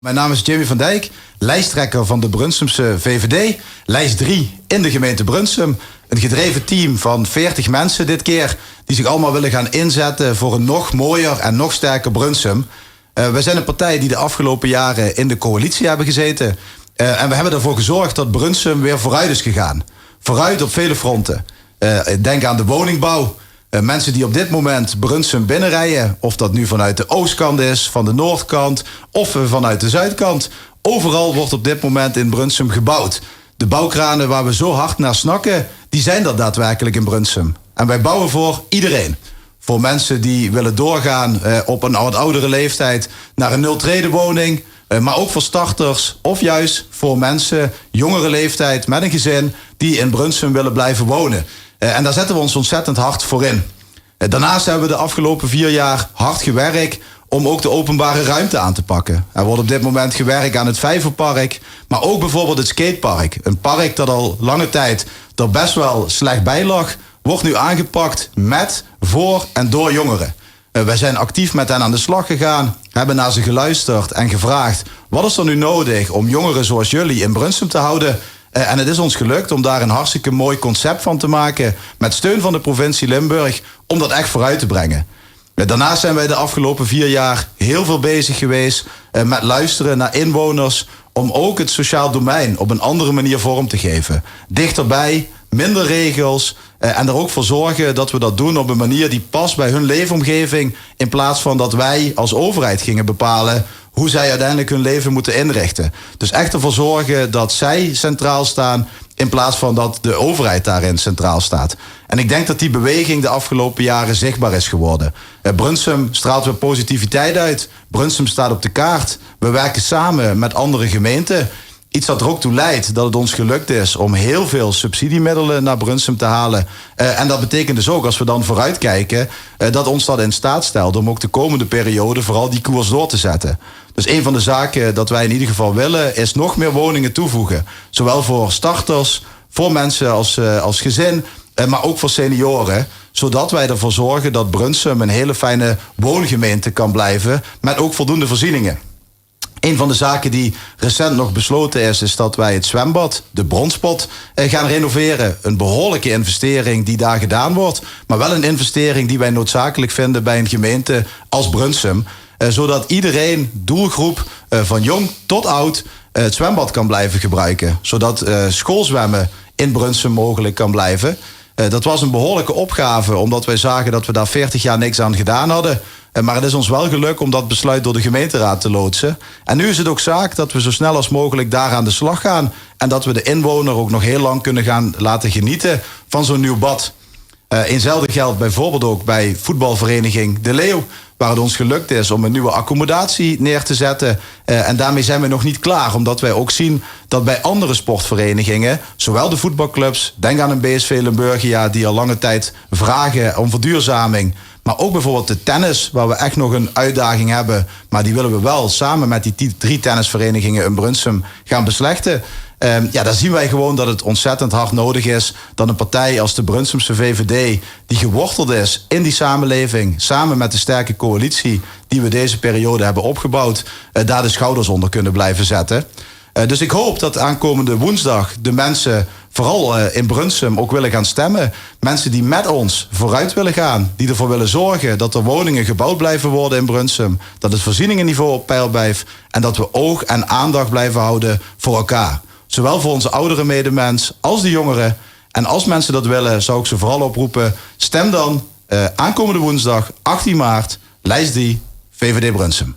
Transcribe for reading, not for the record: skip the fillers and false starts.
Mijn naam is Jamie van Dijk, lijsttrekker van de Brunsumse VVD. Lijst 3 in de gemeente Brunsum. Een gedreven team van 40 mensen dit keer, die zich allemaal willen gaan inzetten voor een nog mooier en nog sterker Brunsum. Wij zijn een partij die de afgelopen jaren in de coalitie hebben gezeten. En we hebben ervoor gezorgd dat Brunsum weer vooruit is gegaan. Vooruit op vele fronten. Denk aan de woningbouw. Mensen die op dit moment Brunsum binnenrijden, of dat nu vanuit de oostkant is, van de noordkant of vanuit de zuidkant. Overal wordt op dit moment in Brunsum gebouwd. De bouwkranen waar we zo hard naar snakken, die zijn er daadwerkelijk in Brunsum. En wij bouwen voor iedereen. Voor mensen die willen doorgaan op een wat oudere leeftijd naar een nul-trede woning. Maar ook voor starters of juist voor mensen, jongere leeftijd met een gezin, die in Brunsum willen blijven wonen. En daar zetten we ons ontzettend hard voor in. Daarnaast hebben we de afgelopen 4 jaar hard gewerkt om ook de openbare ruimte aan te pakken. Er wordt op dit moment gewerkt aan het Vijverpark, maar ook bijvoorbeeld het skatepark. Een park dat al lange tijd er best wel slecht bij lag, wordt nu aangepakt met, voor en door jongeren. Wij zijn actief met hen aan de slag gegaan, hebben naar ze geluisterd en gevraagd: wat is er nu nodig om jongeren zoals jullie in Brunsum te houden? En het is ons gelukt om daar een hartstikke mooi concept van te maken, met steun van de provincie Limburg, om dat echt vooruit te brengen. Daarnaast zijn wij de afgelopen 4 jaar heel veel bezig geweest met luisteren naar inwoners, om ook het sociaal domein op een andere manier vorm te geven. Dichterbij, minder regels en er ook voor zorgen dat we dat doen op een manier die past bij hun leefomgeving, in plaats van dat wij als overheid gingen bepalen hoe zij uiteindelijk hun leven moeten inrichten. Dus echt ervoor zorgen dat zij centraal staan, in plaats van dat de overheid daarin centraal staat. En ik denk dat die beweging de afgelopen jaren zichtbaar is geworden. Brunsum straalt weer positiviteit uit. Brunsum staat op de kaart. We werken samen met andere gemeenten. Iets dat er ook toe leidt dat het ons gelukt is om heel veel subsidiemiddelen naar Brunsum te halen. En dat betekent dus ook, als we dan vooruitkijken, dat ons dat in staat stelt om ook de komende periode vooral die koers door te zetten. Dus een van de zaken dat wij in ieder geval willen, is nog meer woningen toevoegen. Zowel voor starters, voor mensen als gezin, maar ook voor senioren. Zodat wij ervoor zorgen dat Brunsum een hele fijne woongemeente kan blijven, met ook voldoende voorzieningen. Een van de zaken die recent nog besloten is dat wij het zwembad, de Bronspot, gaan renoveren. Een behoorlijke investering die daar gedaan wordt, maar wel een investering die wij noodzakelijk vinden bij een gemeente als Brunsum. Zodat iedereen, doelgroep van jong tot oud, het zwembad kan blijven gebruiken. Zodat schoolzwemmen in Brunsum mogelijk kan blijven. Dat was een behoorlijke opgave, omdat wij zagen dat we daar 40 jaar niks aan gedaan hadden. Maar het is ons wel gelukt om dat besluit door de gemeenteraad te loodsen. En nu is het ook zaak dat we zo snel als mogelijk daar aan de slag gaan. En dat we de inwoner ook nog heel lang kunnen gaan laten genieten van zo'n nieuw bad. Eenzelfde geldt bijvoorbeeld ook bij voetbalvereniging De Leeuw, waar het ons gelukt is om een nieuwe accommodatie neer te zetten. En daarmee zijn we nog niet klaar, omdat wij ook zien dat bij andere sportverenigingen, zowel de voetbalclubs, denk aan een BSV Limburgia die al lange tijd vragen om verduurzaming, maar ook bijvoorbeeld de tennis, waar we echt nog een uitdaging hebben, maar die willen we wel samen met die 3 tennisverenigingen in Brunsum gaan beslechten. Daar zien wij gewoon dat het ontzettend hard nodig is dat een partij als de Brunsumse VVD, die geworteld is in die samenleving, samen met de sterke coalitie die we deze periode hebben opgebouwd, daar de schouders onder kunnen blijven zetten. Dus ik hoop dat aankomende woensdag de mensen vooral in Brunsum ook willen gaan stemmen. Mensen die met ons vooruit willen gaan, die ervoor willen zorgen dat er woningen gebouwd blijven worden in Brunsum, dat het voorzieningenniveau op peil blijft en dat we oog en aandacht blijven houden voor elkaar. Zowel voor onze oudere medemens als de jongeren. En als mensen dat willen, zou ik ze vooral oproepen: stem dan aankomende woensdag 18 maart, lijst 3, VVD Brunsum.